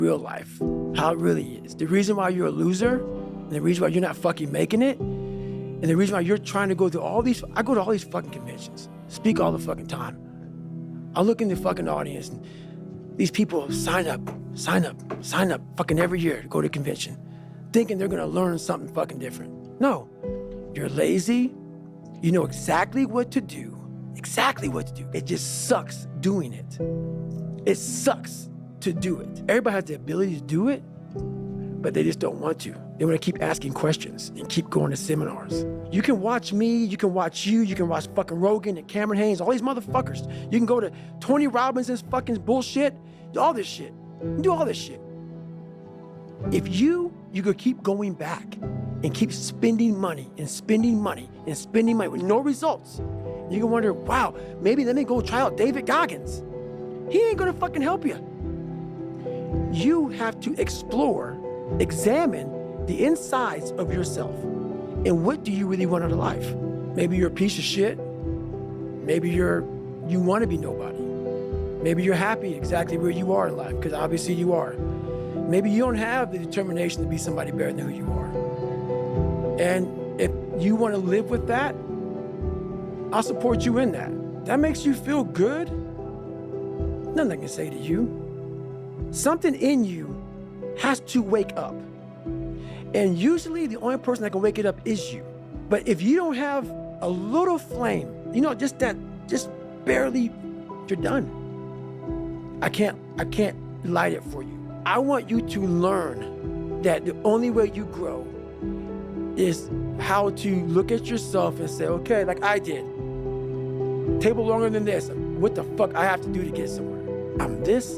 real life, how it really is. The reason why you're a loser, and the reason why you're not fucking making it, and the reason why you're trying to go to all these, I go to all these fucking conventions, speak all the fucking time. I look in the fucking audience and these people sign up fucking every year to go to a convention, thinking they're gonna learn something fucking different. No, you're lazy, you know exactly what to do, It just sucks doing it. It sucks to do it. Everybody has the ability to do it, but they just don't want to. They want to keep asking questions and keep going to seminars. You can watch me, you can watch you, you can watch fucking Rogan and Cameron Haynes, all these motherfuckers. You can go to Tony Robbins's fucking bullshit, all this shit. You can do all this shit. If you could keep going back and keep spending money with no results, you can wonder, wow, maybe let me go try out David Goggins. He ain't gonna fucking help you. You have to explore, examine the insides of yourself. And what do you really want out of life? Maybe you're a piece of shit. Maybe you want to be nobody. Maybe you're happy exactly where you are in life, because obviously you are. Maybe you don't have the determination to be somebody better than who you are. And if you want to live with that, I'll support you in that. That makes you feel good. Nothing I can say to you. Something in you has to wake up. And usually the only person that can wake it up is you. But if you don't have a little flame, just barely, you're done. I can't light it for you. I want you to learn that the only way you grow is how to look at yourself and say, okay, like I did, table longer than this. What the fuck I have to do to get somewhere? I'm this.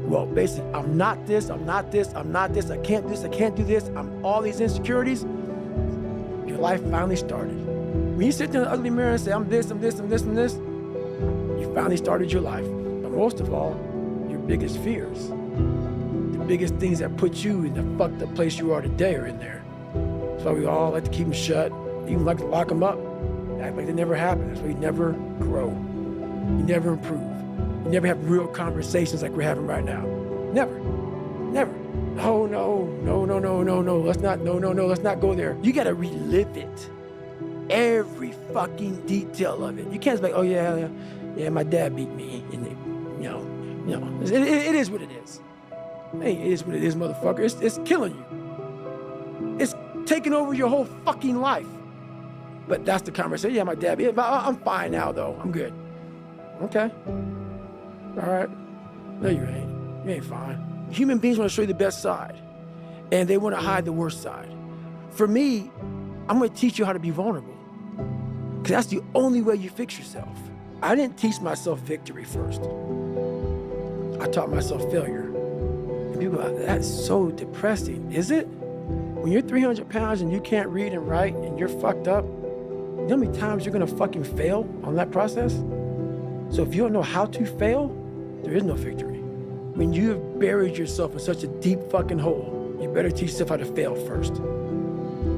Well, basically, I'm not this. I can't do this. I'm all these insecurities. Your life finally started. When you sit there in the ugly mirror and say, I'm this, you finally started your life. But most of all, your biggest fears, the biggest things that put you in the fucked up place you are today are in there. That's why we all like to keep them shut, even like to lock them up, act like they never happened. That's why you never grow. You never improve. You never have real conversations like we're having right now. Never. Oh, no, let's not go there. You gotta relive it. Every fucking detail of it. You can't just be like, oh yeah, my dad beat me. And it is what it is. Hey, it is what it is, motherfucker. It's killing you. It's taking over your whole fucking life. But that's the conversation. Yeah, my dad beat me. But I'm fine now, though. I'm good. Okay. All right. No, you ain't. You ain't fine. Human beings want to show you the best side, and they want to hide the worst side. For me, I'm going to teach you how to be vulnerable, because that's the only way you fix yourself. I didn't teach myself victory first. I taught myself failure. And people are like, that's so depressing. Is it? When you're 300 pounds and you can't read and write and you're fucked up, you know how many times you're going to fucking fail on that process? So if you don't know how to fail, there is no victory. When you have buried yourself in such a deep fucking hole, you better teach yourself how to fail first.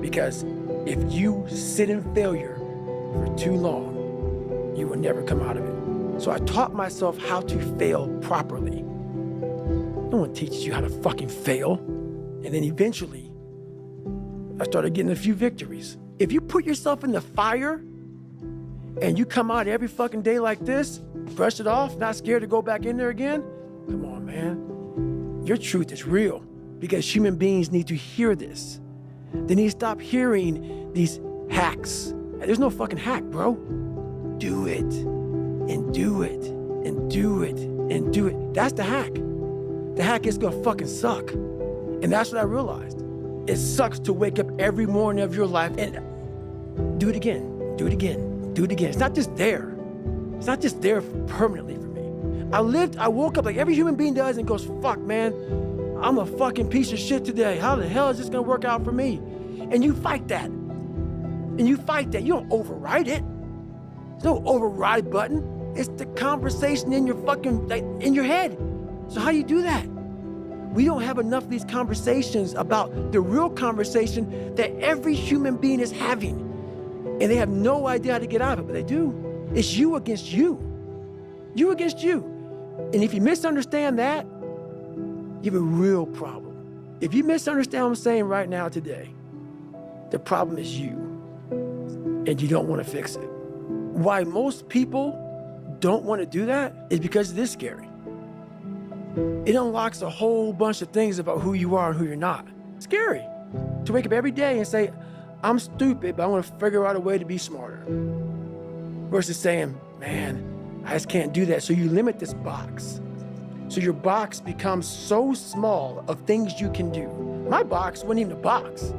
Because if you sit in failure for too long, you will never come out of it. So I taught myself how to fail properly. No one teaches you how to fucking fail. And then eventually, I started getting a few victories. If you put yourself in the fire and you come out every fucking day like this, brush it off, not scared to go back in there again, come on, man. Your truth is real, because human beings need to hear this. They need to stop hearing these hacks. There's no fucking hack, bro. Do it, and do it, and do it, and do it. That's the hack. The hack is gonna fucking suck. And that's what I realized. It sucks to wake up every morning of your life and do it again, do it again, do it again. It's not just there. It's not just there permanently for me. I woke up like every human being does and goes, fuck, man, I'm a fucking piece of shit today. How the hell is this gonna work out for me? And you fight that. You don't override it. There's no override button. It's the conversation in your fucking, in your head. So how do you do that? We don't have enough of these conversations about the real conversation that every human being is having. And they have no idea how to get out of it, but they do. It's you against you. You against you. And if you misunderstand that, you have a real problem. If you misunderstand what I'm saying right now today, the problem is you, and you don't want to fix it. Why most people don't want to do that is because it is scary. It unlocks a whole bunch of things about who you are and who you're not. It's scary to wake up every day and say, I'm stupid, but I want to figure out a way to be smarter. Versus saying, man, I just can't do that. So you limit this box. So your box becomes so small of things you can do. My box wasn't even a box.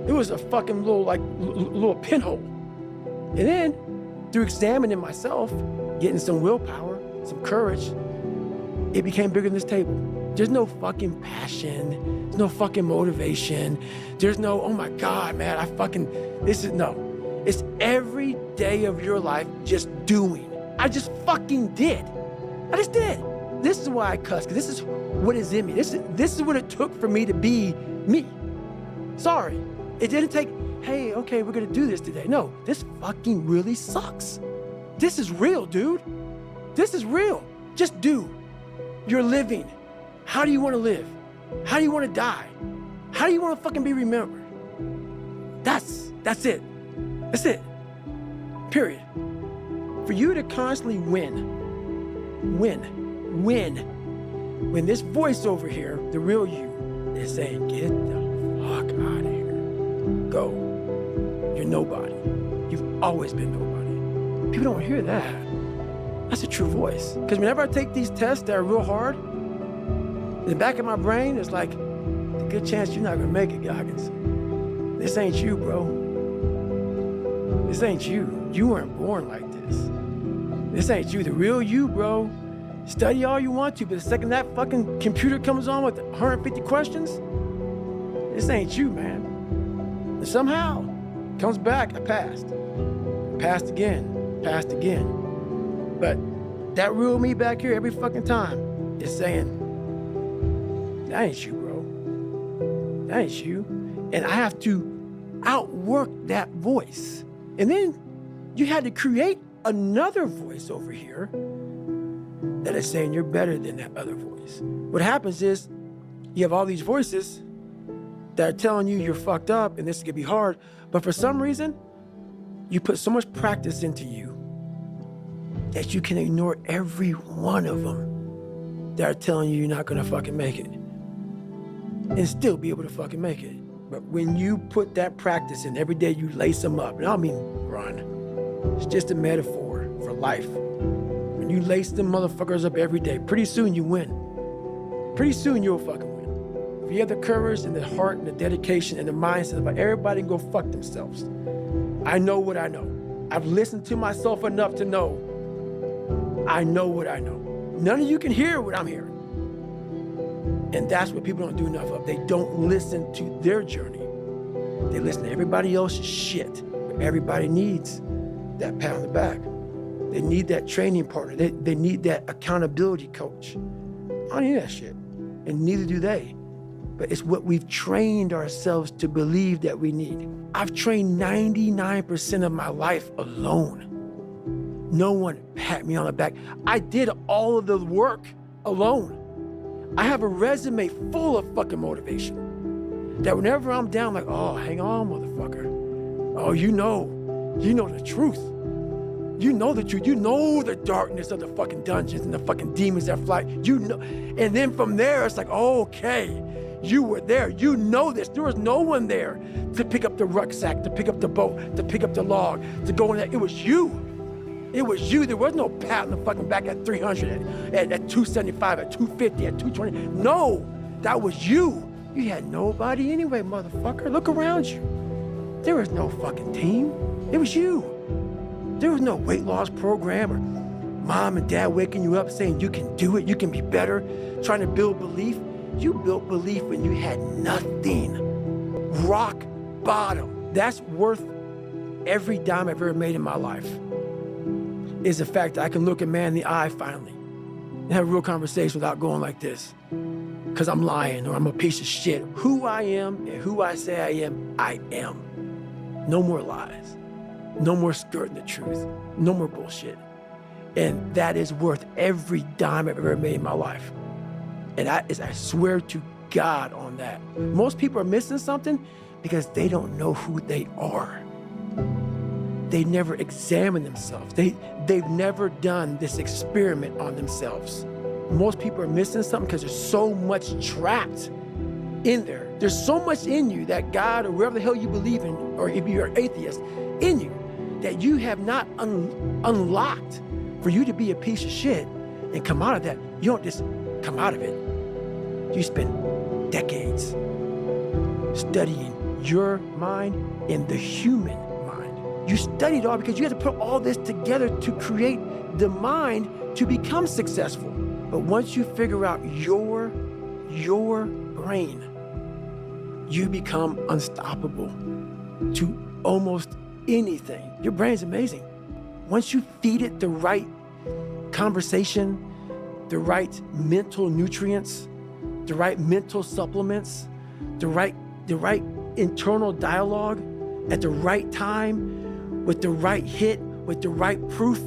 It was a fucking little pinhole. And then through examining myself, getting some willpower, some courage, it became bigger than this table. There's no fucking passion. There's no fucking motivation. There's no, oh my God, man, no. It's every day of your life just doing. I just fucking did. I just did. This is why I cuss, because this is what is in me. This is what it took for me to be me. Sorry. It didn't take, hey, okay, we're gonna do this today. No, this fucking really sucks. This is real, dude. This is real. Just do. You're living. How do you want to live? How do you want to die? How do you want to fucking be remembered? That's it. That's it. Period. For you to constantly win. When this voice over here, the real you, is saying, get the fuck out of here. Go. You're nobody. You've always been nobody. People don't hear that. That's a true voice. Because whenever I take these tests that are real hard, in the back of my brain, it's like, a good chance you're not gonna make it, Goggins. This ain't you, bro. This ain't you. You weren't born like this. This ain't you. The real you, bro. Study all you want to, but the second that fucking computer comes on with 150 questions, this ain't you, man. And somehow, comes back, I passed. Passed again. But that real me back here every fucking time is saying, that ain't you, bro. That ain't you. And I have to outwork that voice. And then you had to create another voice over here that is saying you're better than that other voice. What happens is you have all these voices that are telling you you're fucked up and this is gonna be hard, but for some reason, you put so much practice into you that you can ignore every one of them that are telling you you're not gonna fucking make it and still be able to fucking make it. But when you put that practice in, every day you lace them up, and I don't mean run, it's just a metaphor for life. When you lace them motherfuckers up every day, pretty soon you win. Pretty soon you'll fucking win. If you have the courage and the heart and the dedication and the mindset about everybody can go fuck themselves. I know what I know. I've listened to myself enough to know I know what I know. None of you can hear what I'm hearing. And that's what people don't do enough of. They don't listen to their journey. They listen to everybody else's shit. Everybody needs that pat on the back. They need that training partner. They need that accountability coach. I don't need that shit. And neither do they. But it's what we've trained ourselves to believe that we need. I've trained 99% of my life alone. No one pat me on the back. I did all of the work alone. I have a resume full of fucking motivation. That whenever I'm down, I'm like, oh, hang on, motherfucker. Oh, you know the truth. You know the truth. You know the darkness of the fucking dungeons and the fucking demons that fly. You know. And then from there, it's like, oh, okay, you were there. You know this. There was no one there to pick up the rucksack, to pick up the boat, to pick up the log, to go in there. It was you. It was you. There was no pat on the fucking back at 300, at 275, at 250, at 220. No, that was you. You had nobody anyway, motherfucker. Look around you. There was no fucking team. It was you. There was no weight loss program or mom and dad waking you up saying you can do it, you can be better, trying to build belief. You built belief when you had nothing. Rock bottom. That's worth every dime I've ever made in my life. Is the fact that I can look a man in the eye finally and have a real conversation without going like this. Because I'm lying or I'm a piece of shit. Who I am and who I say I am, I am. No more lies. No more skirting the truth. No more bullshit. And that is worth every dime I've ever made in my life. And I swear to God on that. Most people are missing something because they don't know who they are. They never examine themselves. They've never done this experiment on themselves. Most people are missing something because there's so much trapped in there. There's so much in you that God or wherever the hell you believe in, or if you're an atheist, in you, that you have not unlocked for you to be a piece of shit and come out of that. You don't just come out of it. You spend decades studying your mind and the human mind. You studied all because you had to put all this together to create the mind to become successful. But once you figure out your brain, you become unstoppable to almost anything. Your brain's amazing. Once you feed it the right conversation, the right mental nutrients, the right mental supplements, the right internal dialogue at the right time, with the right hit, with the right proof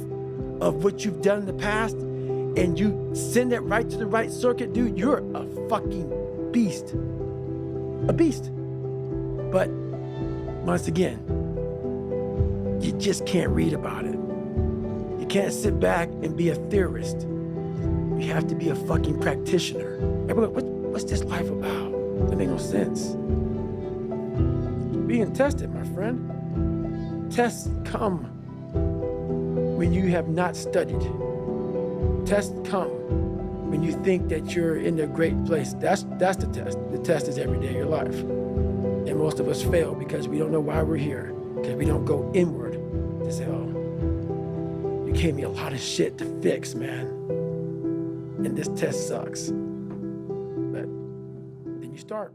of what you've done in the past, and you send it right to the right circuit, dude, you're a fucking beast. A beast. But once again, you just can't read about it. You can't sit back and be a theorist. You have to be a fucking practitioner. Everyone, what's this life about? That makes no sense. You're being tested, my friend. Tests come when you have not studied. Tests come when you think that you're in a great place. That's the test. The test is every day of your life. And most of us fail because we don't know why we're here, because we don't go inward to say, oh, you gave me a lot of shit to fix, man. And this test sucks. But then you start.